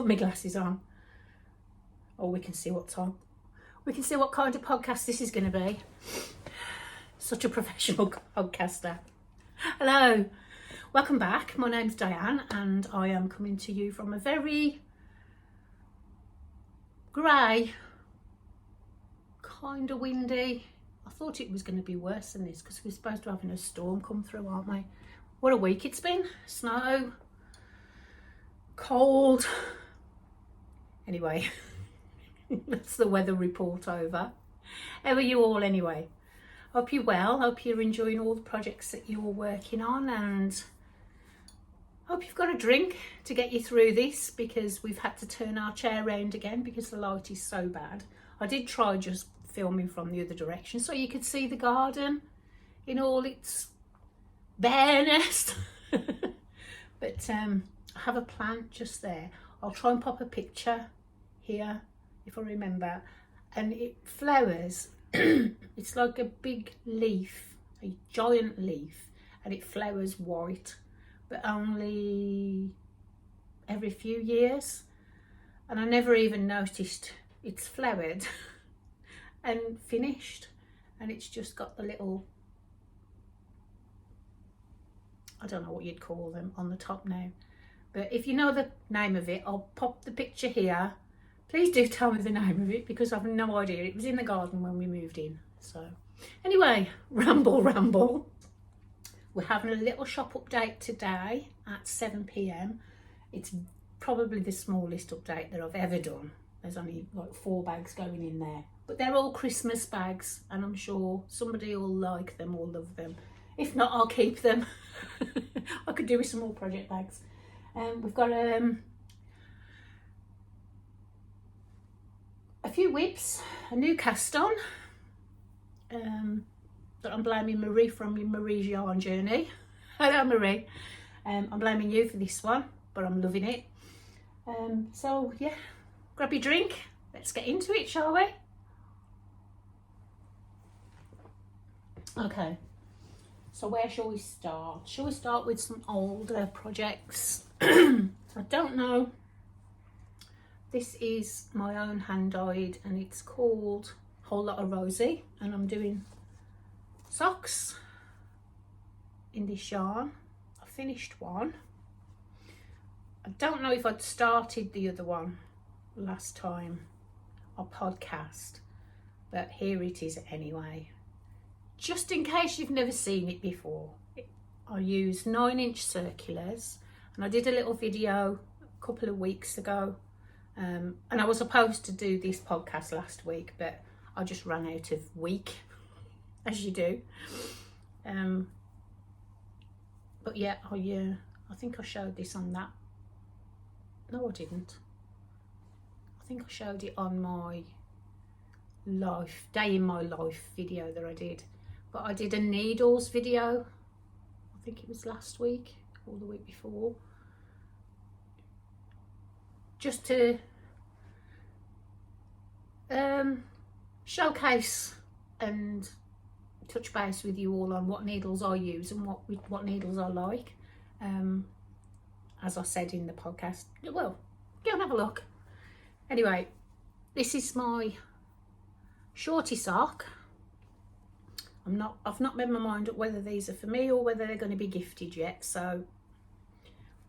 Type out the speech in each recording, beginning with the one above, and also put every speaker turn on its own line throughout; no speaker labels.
my glasses on. Or we can see what time. We can see what kind of podcast this is going to be. Such a professional podcaster. Hello, welcome back. My name's Diane and I am coming to you from a very grey, kind of windy. I thought it was going to be worse than this because we're supposed to be having a storm come through, aren't we? What a week it's been. Snow, cold. Anyway, that's the weather report over. How are you all anyway? Hope you're well. Hope you're enjoying all the projects that you're working on, and hope you've got a drink to get you through this, because we've had to turn our chair round again because the light is so bad. I did try just filming from the other direction so you could see the garden in all its bareness. But I have a plant just there. I'll try and pop a picture here if I remember. And it flowers. It's like a big leaf, a giant leaf, and it flowers white, but only every few years. And I never even noticed it's flowered and finished, and it's just got the little, I don't know what you'd call them, on the top now. But if you know the name of it, I'll pop the picture here. Please do tell me the name of it, because I've no idea. It was in the garden when we moved in. So anyway, ramble. We're having a little shop update today at 7 p.m. It's probably the smallest update that I've ever done. There's only like 4 bags going in there, but they're all Christmas bags, and I'm sure somebody will like them or love them. If not, I'll keep them. I could do with some more project bags. We've got a few whips, a new cast on that I'm blaming Marie from Marie's yarn journey. Hello Marie. I'm blaming you for this one, but I'm loving it. So yeah, grab your drink, let's get into it, shall we? Okay, so where shall we start? Shall we start with some older projects? I don't know. This is my own hand-dyed, and it's called Whole Lot of Rosie, and I'm doing socks in this yarn. I finished one. I don't know if I'd started the other one last time I podcast, but here it is anyway. Just in case you've never seen it before, I use 9-inch circulars, and I did a little video a couple of weeks ago. And I was supposed to do this podcast last week, but I just ran out of week, as you do. But yeah, I think I showed this on that. No, I didn't. I think I showed it on my day in my life video that I did. But I did a needles video. I think it was last week or the week before. Just to showcase and touch base with you all on what needles I use and what needles I like. As I said in the podcast, well, go and have a look. Anyway, this is my shorty sock. I've not made my mind up whether these are for me or whether they're going to be gifted yet, so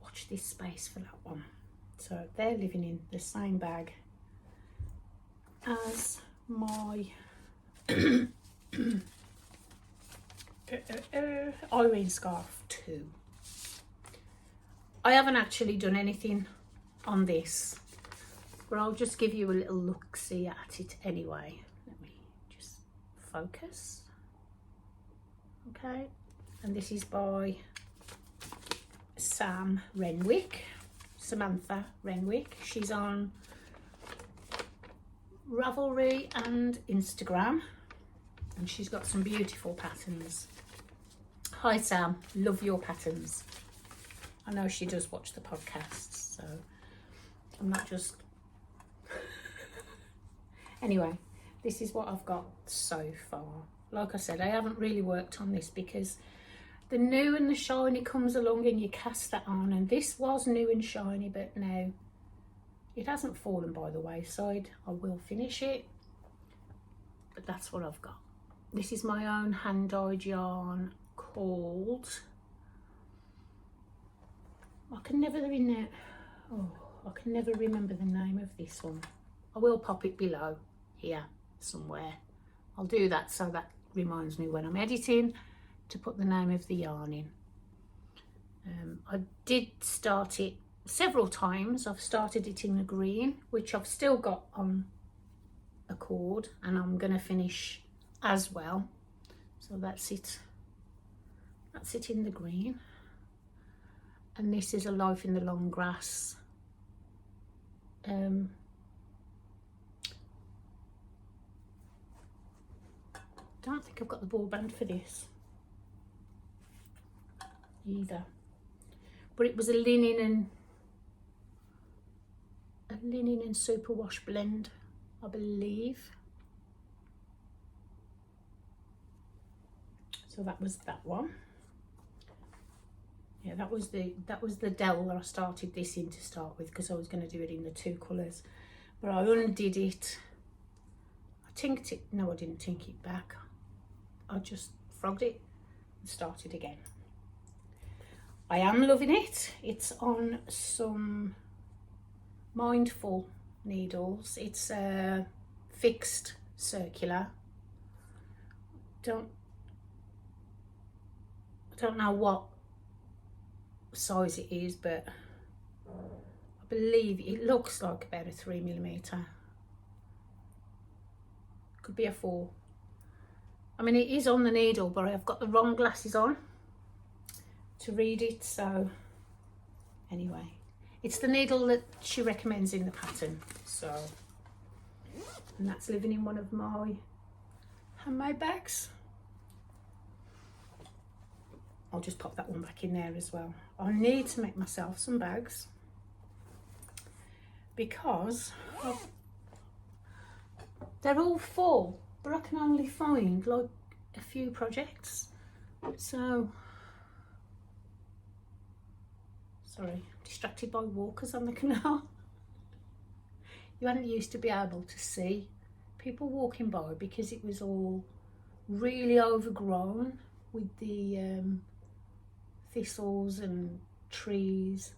watch this space for that one. So they're living in the same bag as my Irene scarf too. I haven't actually done anything on this, but I'll just give you a little look-see at it anyway. Let me just focus. Okay, and this is by Samantha Renwick. She's on Ravelry and Instagram, and she's got some beautiful patterns. Hi Sam, love your patterns. I know she does watch the podcasts, so I'm not just anyway, this is what I've got so far. Like I said, I haven't really worked on this because the new and the shiny comes along and you cast that on, and this was new and shiny, but now It hasn't fallen by the wayside. I will finish it, but that's what I've got. This is my own hand-dyed yarn called, I can never remember the name of this one. I will pop it below here somewhere. I'll do that so that reminds me when I'm editing to put the name of the yarn in. I did start it several times. I've started it in the green, which I've still got on a cord, and I'm going to finish as well. So that's it in the green. And this is A Life in the Long Grass. Don't think I've got the ball band for this either, but it was a linen and superwash blend, I believe. So that was that one. Yeah, that was the dell that I started this in to start with, because I was going to do it in the 2 colours, but I undid it. I tinked it. No, I didn't tink it back. I just frogged it and started again. I am loving it. It's on some Mindful needles. It's a fixed circular. I don't know what size it is, but I believe it looks like about a 3mm. Could be a 4. I mean, it is on the needle, but I've got the wrong glasses on to read it. So anyway, it's the needle that she recommends in the pattern. So, and that's living in one of my handmade bags. I'll just pop that one back in there as well. I need to make myself some bags because they're all full, but I can only find like a few projects. So, sorry, distracted by walkers on the canal. You hadn't used to be able to see people walking by because it was all really overgrown with the thistles and trees.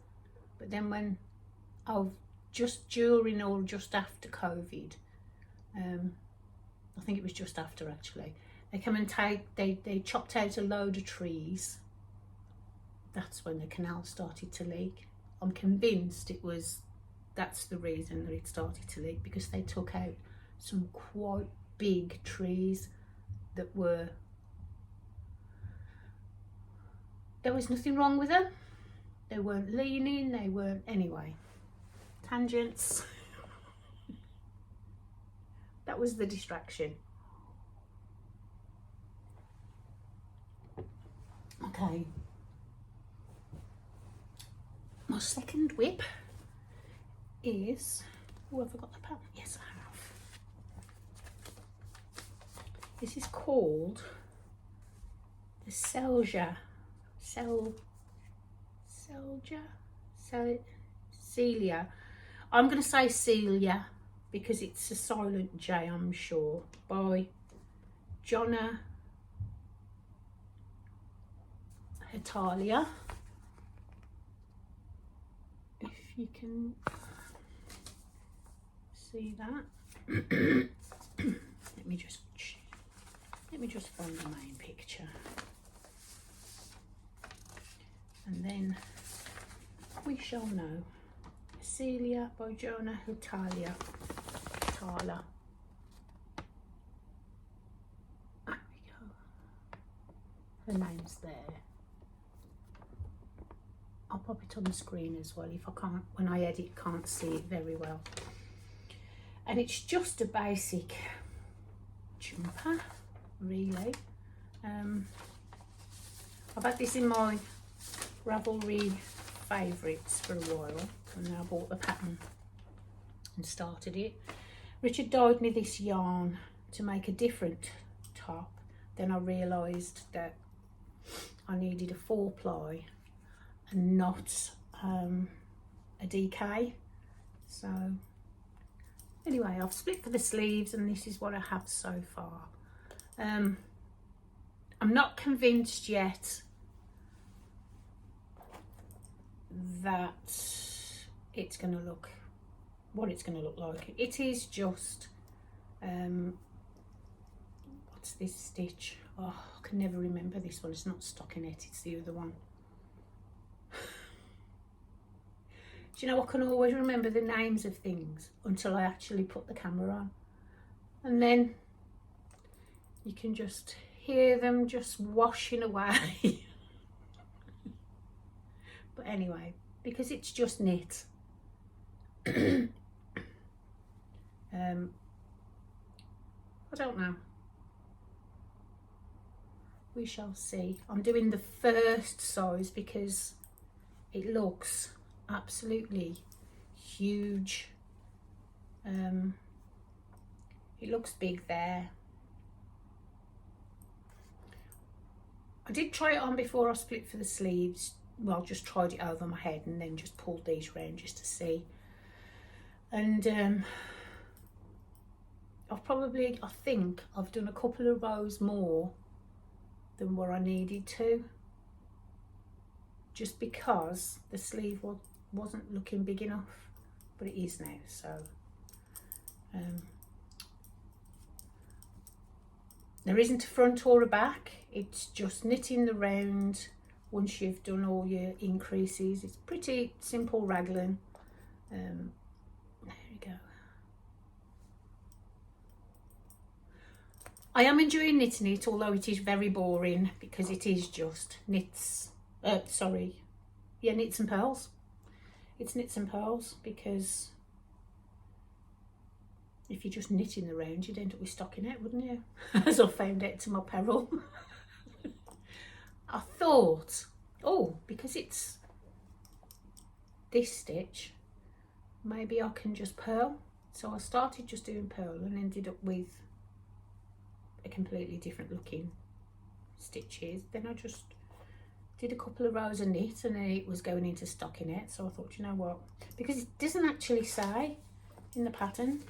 But then when just during or just after COVID, I think it was just after actually, they come and they chopped out a load of trees. That's when the canal started to leak. I'm convinced that's the reason that it started to leak, because they took out some quite big trees that there was nothing wrong with them. They weren't leaning, they weren't, anyway, tangents. That was the distraction. Okay. My second whip is, oh, have I got the pattern? Yes, I have. This is called the Celia. I'm going to say Celia because it's a silent J, I'm sure, by Jonna Hitalia. If you can see that. let me just find the main picture, and then we shall know. Celia by Jonna Hitalia. There we go. Her name's there. I'll pop it on the screen as well if I can't, when I edit, can't see it very well. And it's just a basic jumper, really. I've had this in my Ravelry favourites for a while, and then I bought the pattern and started it. Richard dyed me this yarn to make a different top. Then I realised that I needed a 4-ply and not a DK. So anyway, I've split for the sleeves and this is what I have so far. I'm not convinced yet that it's going to look what it's going to look like. It is just what's this stitch? Oh, I can never remember this one. It's not stockinette, it's the other one. Do you know, I can always remember the names of things until I actually put the camera on, and then you can just hear them just washing away. But anyway, because it's just knit, I don't know. We shall see. I'm doing the first size because it looks absolutely huge. It looks big there. I did try it on before I split for the sleeves. Well, just tried it over my head and then just pulled these round just to see. And I think I've done a couple of rows more than what I needed to, just because the sleeve wasn't looking big enough, but it is now. So there isn't a front or a back, it's just knitting the round once you've done all your increases. It's pretty simple raglan. There we go. I am enjoying knitting it, although it is very boring because it is just knits and pearls. It's knits and pearls, because if you're just knitting the round, you'd end up with stockinette, wouldn't you? As I found out to my peril. I thought, oh, because it's this stitch, maybe I can just purl. So I started just doing purl and ended up with a completely different looking stitches. Then I just did a couple of rows of knit and then it was going into stockinette. So I thought, you know what, because it doesn't actually say in the pattern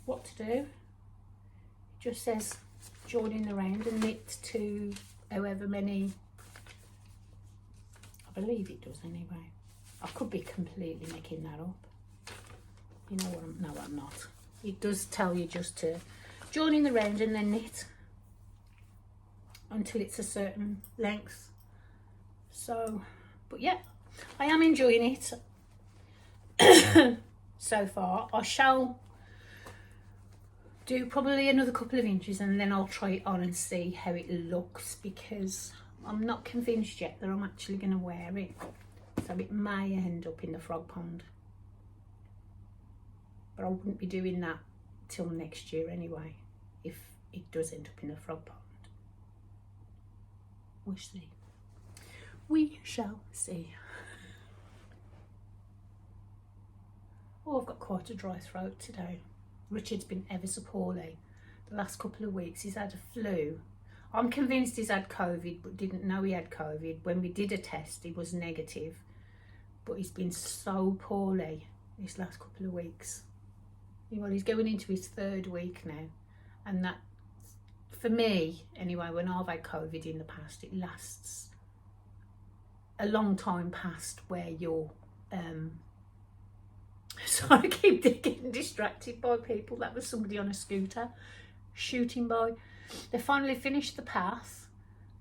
what to do. It just says join in the round and knit to however many. I believe it does anyway. I could be completely making that up. You know what, no, I'm not. It does tell you just to join in the round and then knit until it's a certain length. So, but yeah, I am enjoying it so far. I shall do probably another couple of inches and then I'll try it on and see how it looks, because I'm not convinced yet that I'm actually going to wear it. So it may end up in the frog pond, but I wouldn't be doing that till next year anyway, if it does end up in the frog pond. We'll see. We shall see. Oh, I've got quite a dry throat today. Richard's been ever so poorly the last couple of weeks. He's had a flu. I'm convinced he's had COVID, but didn't know he had COVID. When we did a test, he was negative, but he's been so poorly this last couple of weeks. Well, he's going into his 3rd week now, and that, for me anyway, when I've had COVID in the past, it lasts a long time past where you're so I keep getting distracted by people. That was somebody on a scooter shooting by. They finally finished the path.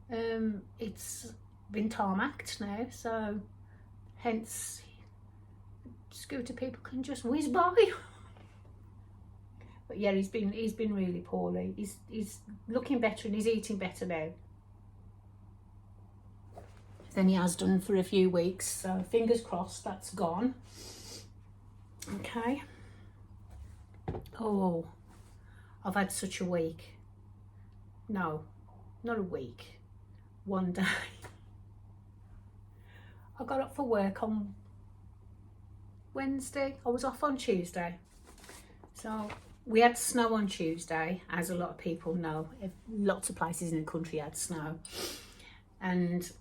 It's been tarmacked now, so hence scooter people can just whiz by. But yeah, he's been really poorly. He's looking better and he's eating better now than he has done for a few weeks. So fingers crossed that's gone. Okay. Oh, I've had such a week. No, not a week. One day. I got up for work on Wednesday. I was off on Tuesday. So we had snow on Tuesday, as a lot of people know. Lots of places in the country had snow. And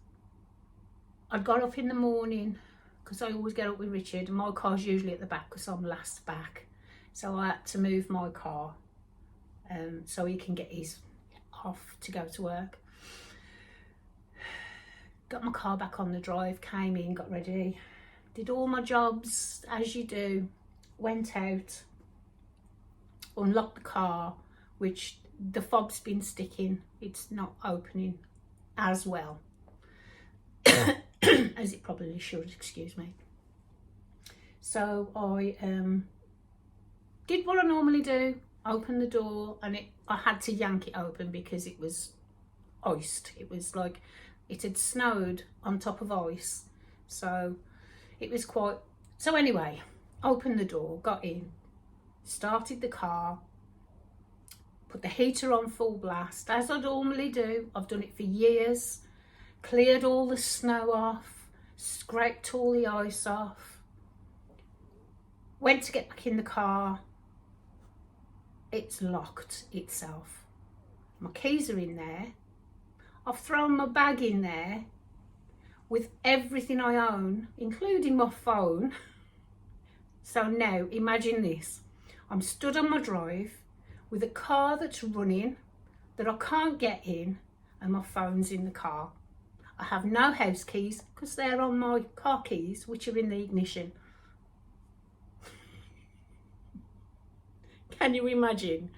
I got up in the morning because I always get up with Richard, and my car's usually at the back because I'm last back. So I had to move my car so he can get his off to go to work. Got my car back on the drive, came in, got ready, did all my jobs as you do, went out, unlocked the car, which the fob's been sticking, it's not opening as well as it probably should, excuse me. So I did what I normally do, opened the door, and I had to yank it open because it was iced. It was like it had snowed on top of ice, so it was quite... So anyway, opened the door, got in, started the car, put the heater on full blast as I normally do. I've done it for years. Cleared all the snow off, scraped all the ice off, went to get back in the car. It's locked itself. My keys are in there. I've thrown my bag in there with everything I own, including my phone. So now imagine this. I'm stood on my drive with a car that's running that I can't get in, and my phone's in the car. I have no house keys because they're on my car keys, which are in the ignition. Can you imagine?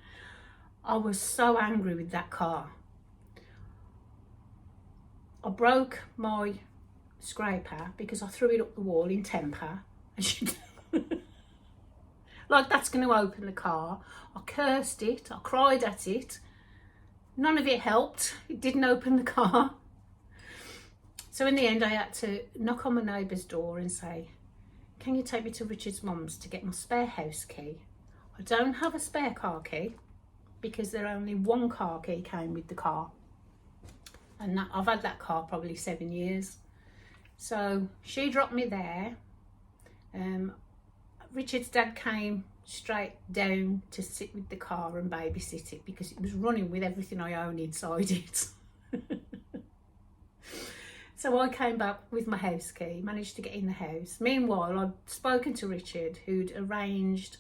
I was so angry with that car. I broke my scraper because I threw it up the wall in temper. Like that's going to open the car. I cursed it, I cried at it. None of it helped. It didn't open the car. So in the end, I had to knock on my neighbour's door and say, can you take me to Richard's mum's to get my spare house key? I don't have a spare car key because there only one car key came with the car. And I've had that car probably 7 years. So she dropped me there. Richard's dad came straight down to sit with the car and babysit it because it was running with everything I own inside it. So I came back with my house key, managed to get in the house. Meanwhile, I'd spoken to Richard, who'd arranged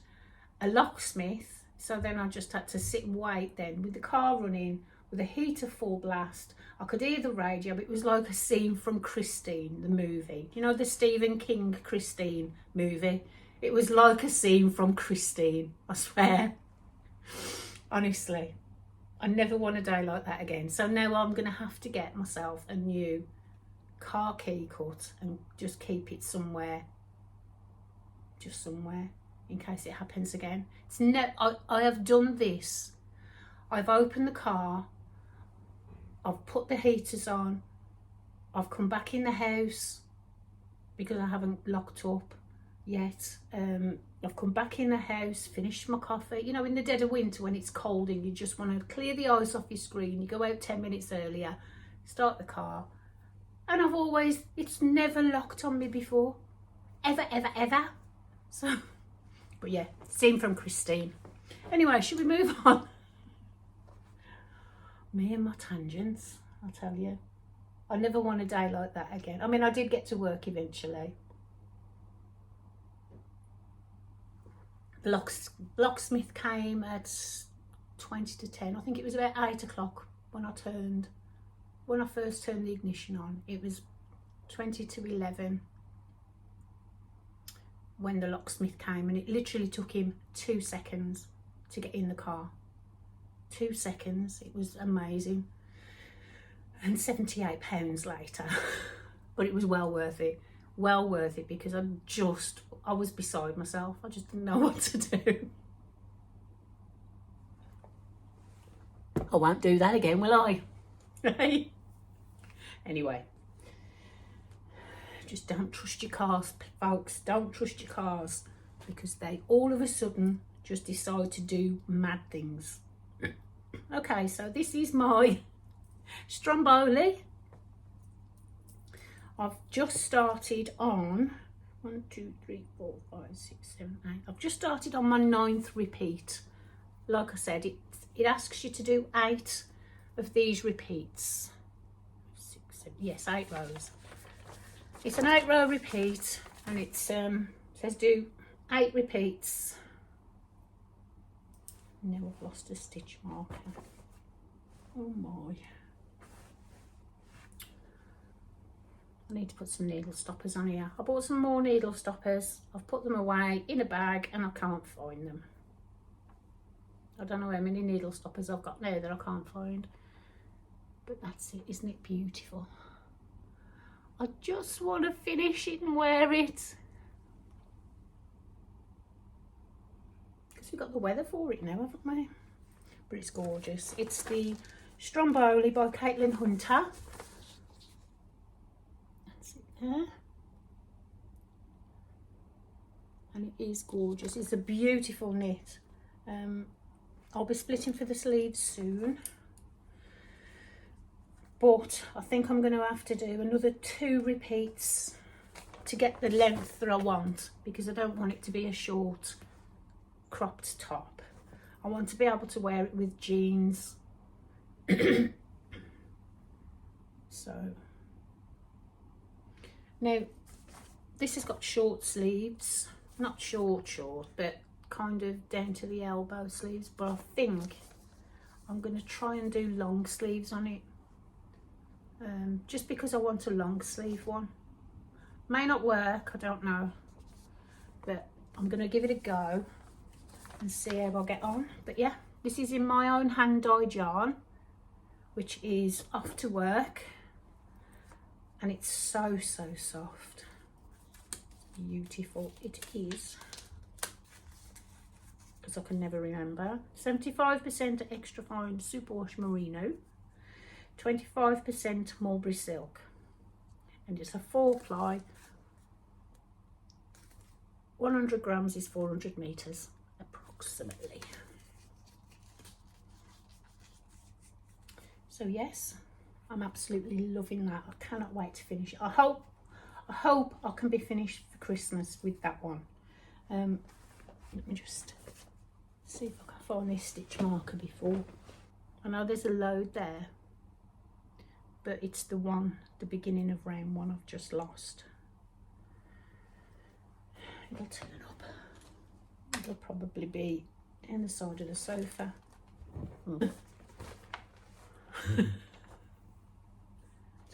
a locksmith. So then I just had to sit and wait then with the car running, with the heater full blast. I could hear the radio, but it was like a scene from Christine, the movie. You know, the Stephen King Christine movie? It was like a scene from Christine, I swear. Honestly, I never want a day like that again. So now I'm going to have to get myself a new car key cut and just keep it somewhere. Just somewhere, in case it happens again. It's I have done this. I've opened the car, I've put the heaters on, I've come back in the house because I haven't locked up yet. I've come back in the house, finished my coffee. You know, in the dead of winter when it's cold and you just want to clear the ice off your screen, you go out 10 minutes earlier, start the car. And it's never locked on me before. Ever, ever, ever. So, but yeah, scene from Christine. Anyway, should we move on? Me and my tangents, I'll tell you. I never want a day like that again. I mean, I did get to work eventually. The locksmith came at 20 to 10. I think it was about 8 o'clock when I first turned the ignition on. It was 20 to 11 when the locksmith came, and it literally took him 2 seconds to get in the car. 2 seconds. It was amazing. And £78 later. But it was well worth it. Well worth it, because I was beside myself. I just didn't know what to do. I won't do that again, will I? Anyway, just don't trust your cars, folks. Don't trust your cars, because they all of a sudden just decide to do mad things. Okay, so this is my Stromboli. I've just started on 1, 2, 3, 4, 5, 6, 7, 8. I've just started on my 9th repeat. Like I said, it asks you to do 8 of these repeats. 6, 7, yes, 8 rows. It's an 8 row repeat, and it says do 8 repeats. Now I've lost a stitch marker. Oh my. I need to put some needle stoppers on here. I bought some more needle stoppers. I've put them away in a bag and I can't find them. I don't know how many needle stoppers I've got now that I can't find. But that's it, isn't it beautiful? I just want to finish it and wear it. Because we've got the weather for it now, haven't we? But it's gorgeous. It's the Stromboli by Caitlin Hunter. That's it there. And it is gorgeous. It's a beautiful knit. I'll be splitting for the sleeves soon. But I think I'm going to have to do another 2 repeats to get the length that I want, because I don't want it to be a short cropped top. I want to be able to wear it with jeans. So now this has got short sleeves, not short, but kind of down to the elbow sleeves, but I think I'm going to try and do long sleeves on it. Just because I want a long sleeve one. May not work, I don't know, but I'm going to give it a go and see how I get on. But yeah, this is in my own hand dyed yarn, which is off to work, and it's so soft. Beautiful it is, because I can never remember. 75% extra fine superwash merino, 25% mulberry silk, and it's a 4-ply. 100 grams is 400 meters approximately. So yes, I'm absolutely loving that. I cannot wait to finish it. I hope I can be finished for Christmas with that one. Let me just see if I can find this stitch marker before. I know there's a load there, but it's the beginning of round 1 I've just lost. It'll turn up. It'll probably be in the side of the sofa.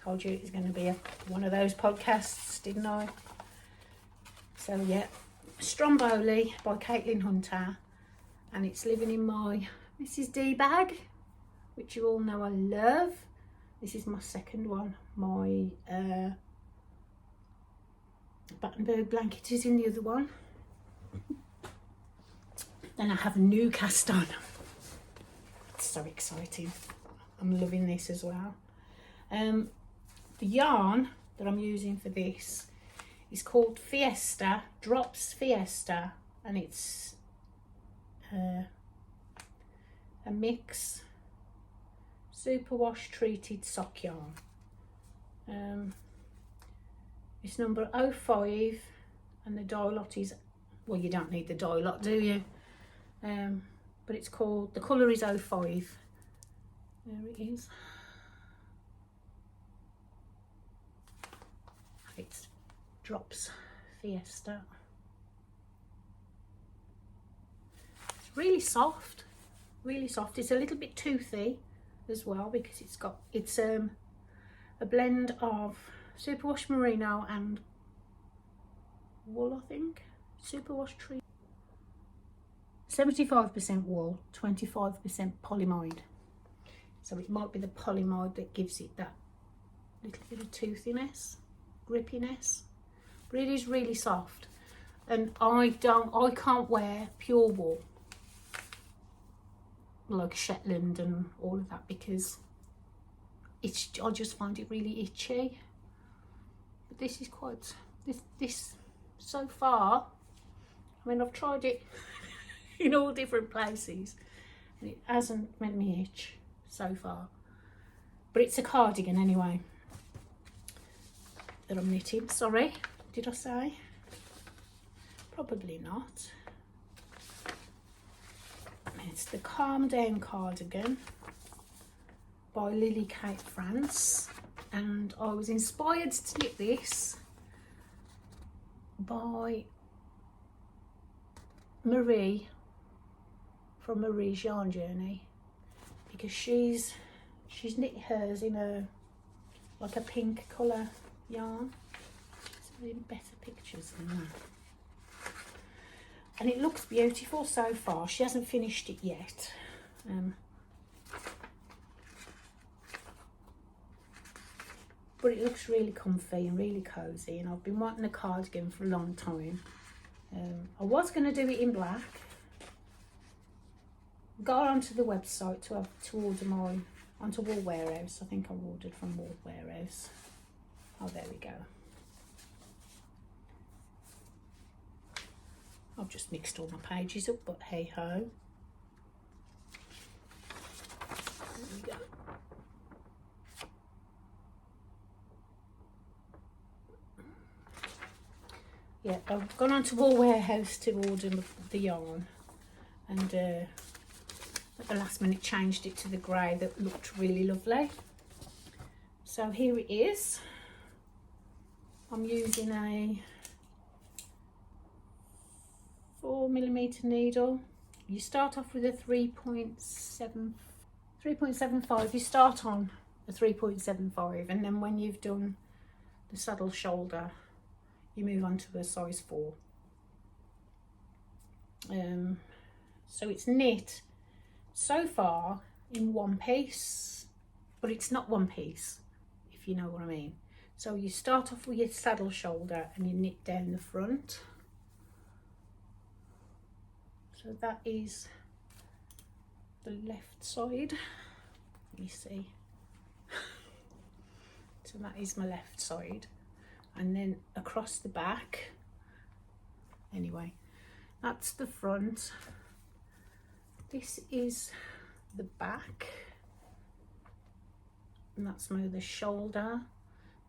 Told you it was going to be one of those podcasts, didn't I? So yeah, Stromboli by Caitlin Hunter, and it's living in my Mrs. D bag, which you all know I love. This is my second one. My Battenberg blanket is in the other one. Then I have a new cast on. It's so exciting. I'm loving this as well. The yarn that I'm using for this is called Fiesta, Drops Fiesta, and it's a mix superwash treated sock yarn. It's number 05, and the dye lot is, well, you don't need the dye lot, do you? But it's called, the colour is 05. There it is. It's Drops Fiesta. It's really soft, really soft. It's a little bit toothy as well, because it's a blend of superwash merino and wool, I think. Superwash tree. 75% wool, 25% polyamide. So it might be the polyamide that gives it that little bit of toothiness, grippiness. But it is really soft. And I can't wear pure wool, like Shetland and all of that, because I just find it really itchy. But this is quite, this so far, I mean, I've tried it in all different places and it hasn't made me itch so far. But it's a cardigan anyway that I'm knitting. Sorry, did I say? Probably not. It's the Calm Down cardigan by Lily Kate France, and I was inspired to knit this by Marie from Marie's Yarn Journey, because she's knit hers in a like a pink colour yarn. It's even better pictures than that, and it looks beautiful so far. She hasn't finished it yet. But it looks really comfy and really cozy, and I've been wanting a cardigan for a long time. I was going to do it in black. Got onto the website to order mine onto Wool Warehouse. I think I ordered from Wool Warehouse. Oh, there we go. I've just mixed all my pages up, but hey ho. There we go. Yeah, I've gone on to Wool Warehouse to order the yarn, and at the last minute changed it to the grey that looked really lovely. So here it is. I'm using a 4mm needle. You start off with a 3.75. You start on a 3.75, and then when you've done the saddle shoulder, you move on to a size 4. So it's knit so far in one piece, but it's not one piece, if you know what I mean. So you start off with your saddle shoulder and you knit down the front. So that is the left side. Let me see. So that is my left side. And then across the back, anyway, that's the front. This is the back, and that's the shoulder.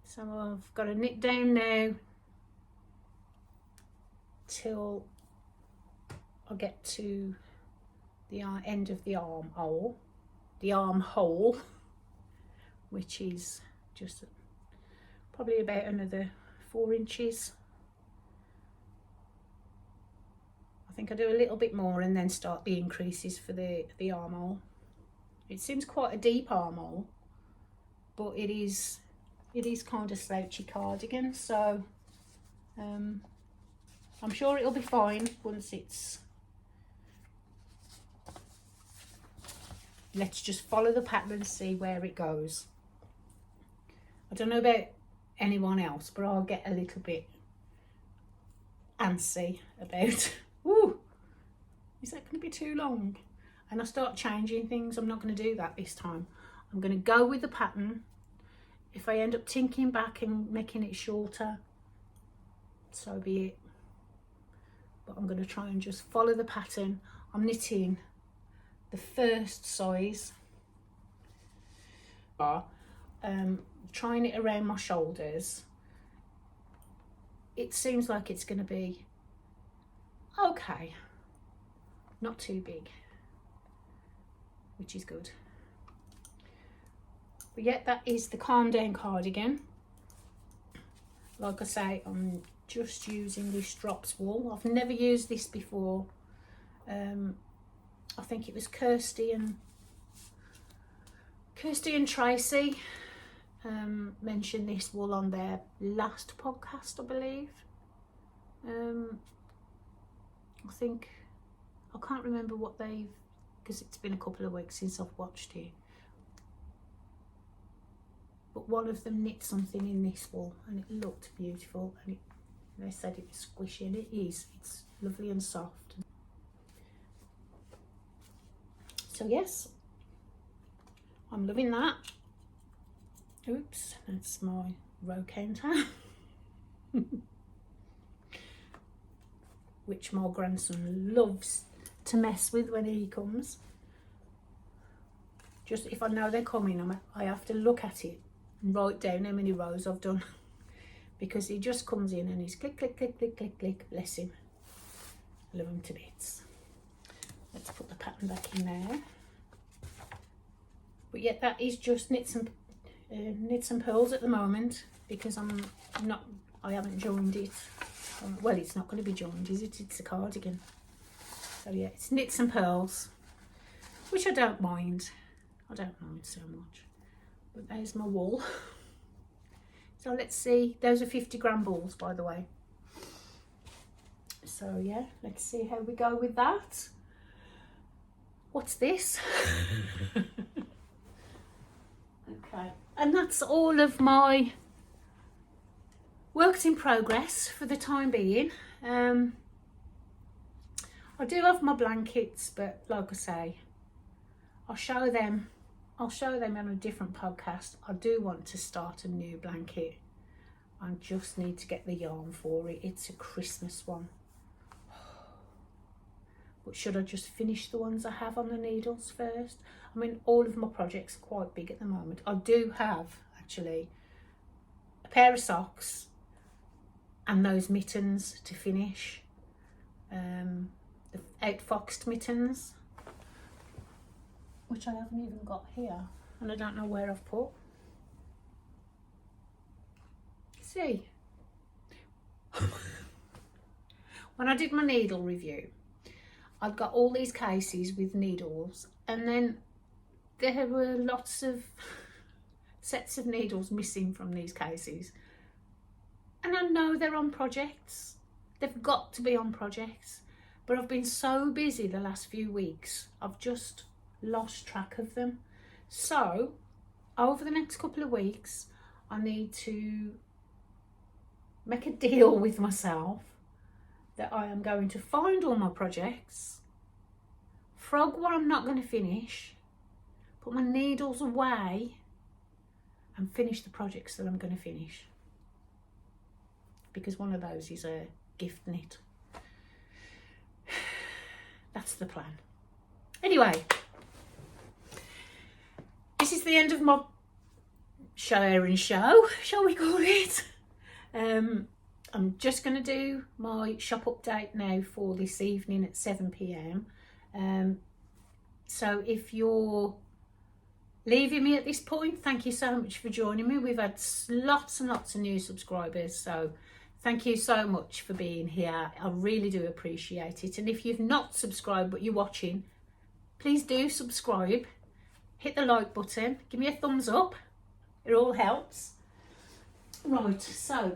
So I've got to knit down now till I get to the end of the armhole, which is just probably about another 4 inches. I think I do a little bit more and then start the increases for the armhole. It seems quite a deep armhole, but it is kind of slouchy cardigan, so I'm sure it'll be fine once it's. Let's just follow the pattern and see where it goes. I don't know about anyone else, but I'll get a little bit antsy about, ooh, is that going to be too long? And I start changing things. I'm not going to do that this time. I'm going to go with the pattern. If I end up tinking back and making it shorter, so be it. But I'm going to try and just follow the pattern. I'm knitting the first size bar. Trying it around my shoulders. It seems like it's going to be okay, not too big, which is good. But yeah, that is the Calm Down cardigan. Like I say, I'm just using this drops wool. I've never used this before. I think it was Kirsty and Tracy mentioned this wool on their last podcast, I believe. I can't remember what they've, because it's been a couple of weeks since I've watched it. But one of them knit something in this wool and it looked beautiful, and they said it was squishy, and it is. It's lovely and soft. So yes, I'm loving that. Oops, that's my row counter. Which my grandson loves to mess with when he comes. Just if I know they're coming, I have to look at it and write down how many rows I've done. Because he just comes in and he's click, click, click, click, click, click. Bless him. Love him to bits. Let's put the pattern back in there. But yeah, that is just knits and pearls at the moment, because I haven't joined it Well, it's not going to be joined, is it? It's a cardigan. So yeah, it's knits and pearls, which I don't mind. I don't mind so much. But there's my wool. So let's see. Those are 50-gram balls, by the way. So yeah, let's see how we go with that. What's this? Okay, and that's all of my works in progress for the time being. I do have my blankets, but like I say, I'll show them on a different podcast. I do want to start a new blanket. I just need to get the yarn for it. It's a Christmas one. But should I just finish the ones I have on the needles first? I mean, all of my projects are quite big at the moment. I do have, actually, a pair of socks and those mittens to finish. The outfoxed mittens, which I haven't even got here. And I don't know where I've put. See? When I did my needle review, I'd got all these cases with needles, and then there were lots of sets of needles missing from these cases. And I know they're on projects. They've got to be on projects. But I've been so busy the last few weeks, I've just lost track of them. So, over the next couple of weeks, I need to make a deal with myself that I am going to find all my projects, frog what I'm not going to finish, put my needles away, and finish the projects that I'm going to finish. Because one of those is a gift knit. That's the plan. Anyway, this is the end of my sharing show, shall we call it? I'm just going to do my shop update now for this evening at 7 p.m. So if you're leaving me at this point, thank you so much for joining me. We've had lots and lots of new subscribers, so thank you so much for being here. I really do appreciate it. And if you've not subscribed but you're watching, please do subscribe. Hit the like button. Give me a thumbs up. It all helps. Right, so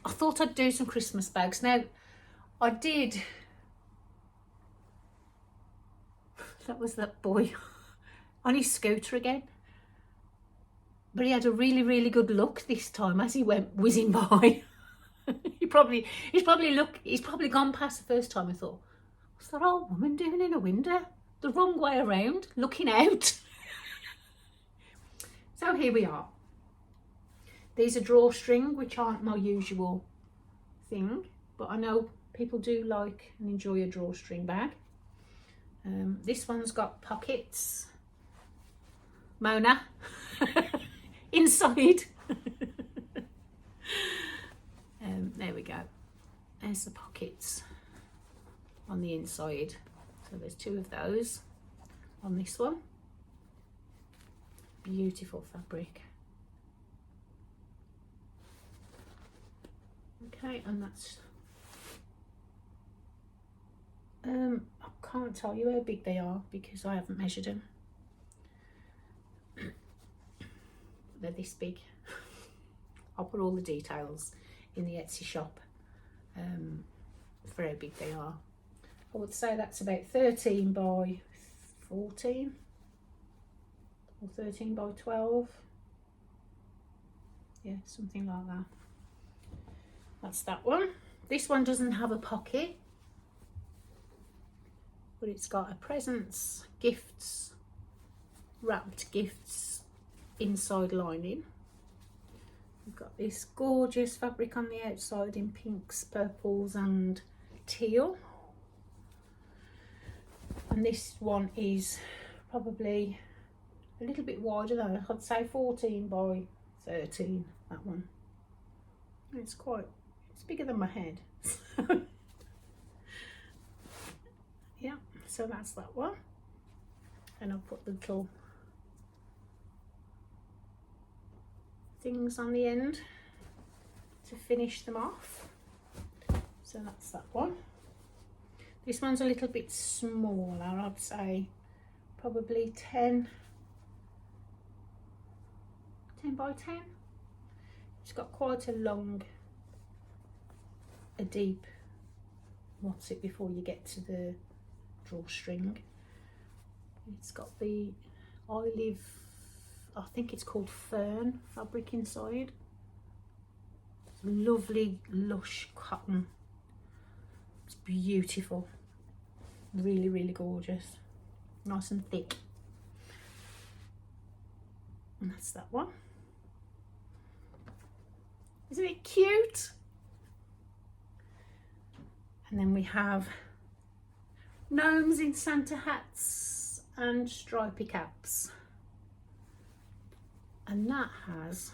I thought I'd do some Christmas bags. Now, I did. That was that boy on his scooter again. But he had a really, really good look this time as he went whizzing by. He's probably gone past the first time. I thought, what's that old woman doing in a window? The wrong way around, looking out. So here we are. These are drawstring, which aren't my usual thing, but I know people do like and enjoy a drawstring bag. This one's got pockets. Mona. Inside. There we go. There's the pockets on the inside. So there's two of those on this one. Beautiful fabric. Okay, and that's I can't tell you how big they are because I haven't measured them. They're this big. I'll put all the details in the Etsy shop for how big they are. I would say that's about 13 by 14 or 13 by 12. Yeah, something like that. That's that one. This one doesn't have a pocket, but it's got a presents, gifts, wrapped gifts inside lining. We've got this gorgeous fabric on the outside in pinks, purples and teal. And this one is probably a little bit wider though. I'd say 14 by 13, that one. It's bigger than my head. Yeah, so that's that one. And I'll put the little things on the end to finish them off. So that's that one. This one's a little bit smaller, I'd say probably 10 by 10. It's got quite a deep, what's it, before you get to the drawstring. It's got the olive, I think it's called fern fabric inside. Lovely lush cotton. It's beautiful, really, really gorgeous, nice and thick. And that's that one. Isn't it cute? And then we have gnomes in Santa hats and stripy caps. And that has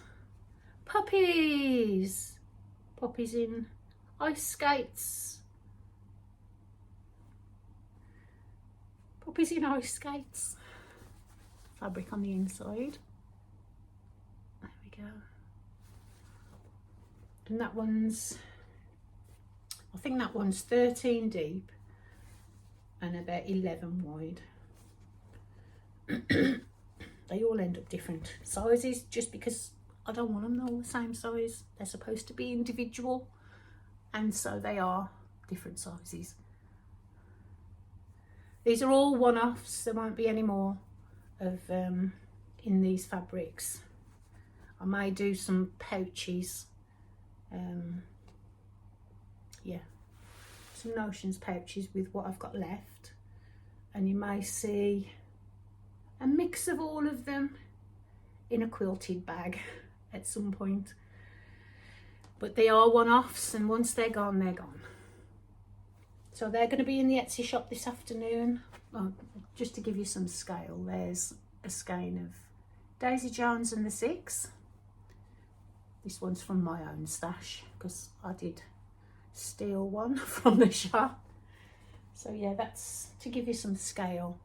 puppies. Puppies in ice skates. Puppies in ice skates. Fabric on the inside. There we go. And that one's, I think that one's 13 deep and about 11 wide. They all end up different sizes just because I don't want them all the same size. They're supposed to be individual, and so they are different sizes. These are all one-offs. There won't be any more of in these fabrics. I may do some pouches. Yeah, some notions pouches with what I've got left, and you may see a mix of all of them in a quilted bag at some point. But they are one-offs, and once they're gone, they're gone. So they're going to be in the Etsy shop this afternoon. Oh, just to give you some scale, there's a skein of Daisy Jones and the Six. This one's from my own stash because I did steal one from the shop. So yeah, that's to give you some scale.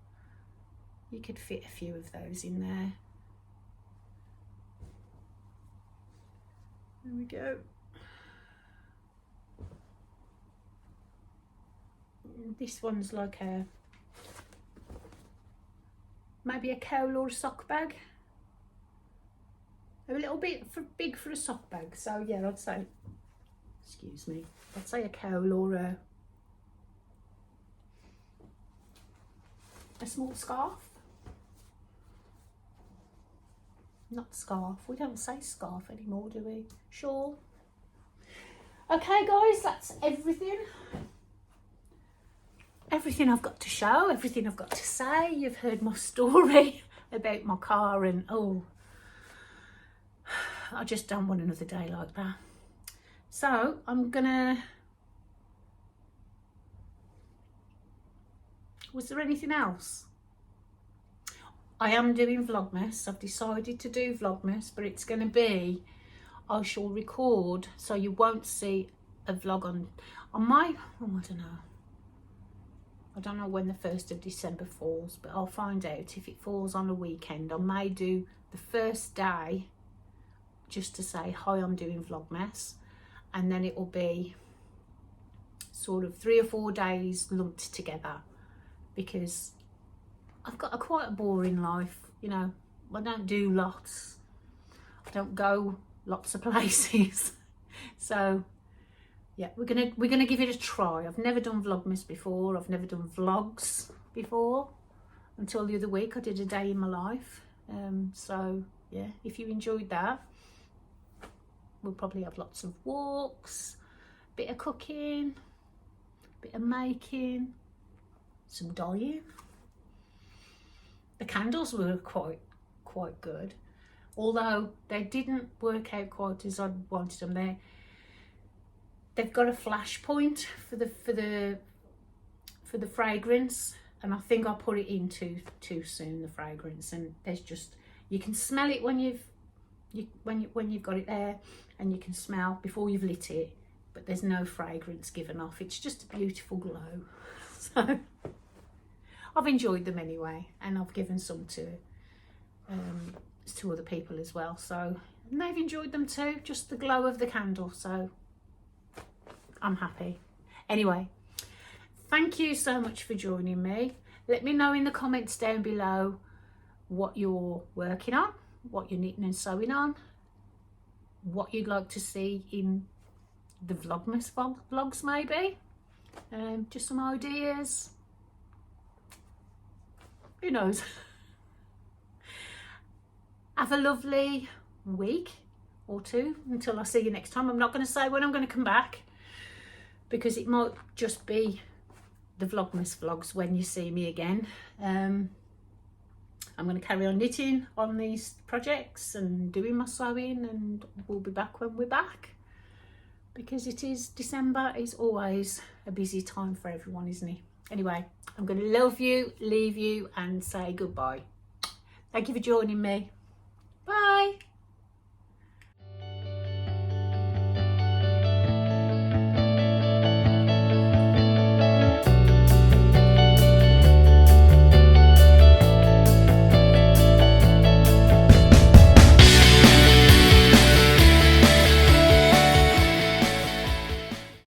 You could fit a few of those in there. There we go. This one's like a, maybe a cowl or a sock bag. They're a little bit big for a sock bag, so yeah, I'd say, excuse me, I'd say a cowl or a small scarf. Not scarf, we don't say scarf anymore, do we? Shawl. Okay guys, that's everything. Everything I've got to show, everything I've got to say. You've heard my story about my car, and oh, I just don't want another day like that. So I'm gonna, was there anything else? I am doing Vlogmas. I've decided to do Vlogmas, but it's going to be, I shall record, so you won't see a vlog on my, oh, I don't know when the 1st of December falls, but I'll find out. If it falls on a weekend, I may do the first day just to say, hi, I'm doing Vlogmas, and then it will be sort of 3 or 4 days lumped together, because I've got quite a boring life, you know. I don't do lots. I don't go lots of places. So yeah, we're gonna give it a try. I've never done Vlogmas before. I've never done vlogs before. Until the other week, I did a day in my life. So yeah, if you enjoyed that, we'll probably have lots of walks, bit of cooking, bit of making, some dyeing. The candles were quite good, although they didn't work out quite as I wanted them. They've got a flash point for the fragrance, and I think I put it in too soon, the fragrance, and there's just, you can smell it when you've got it there, and you can smell before you've lit it, but there's no fragrance given off. It's just a beautiful glow. So I've enjoyed them anyway, and I've given some to other people as well. So and they've enjoyed them too, just the glow of the candle, so I'm happy. Anyway, thank you so much for joining me. Let me know in the comments down below what you're working on, what you're knitting and sewing on, what you'd like to see in the Vlogmas vlogs maybe, just some ideas, who knows. Have a lovely week or two until I see you next time. I'm not going to say when I'm going to come back, because it might just be the Vlogmas vlogs when you see me again. I'm going to carry on knitting on these projects and doing my sewing, and we'll be back when we're back, because it is December. It's always a busy time for everyone, isn't it? Anyway, I'm going to love you, leave you and say goodbye. Thank you for joining me.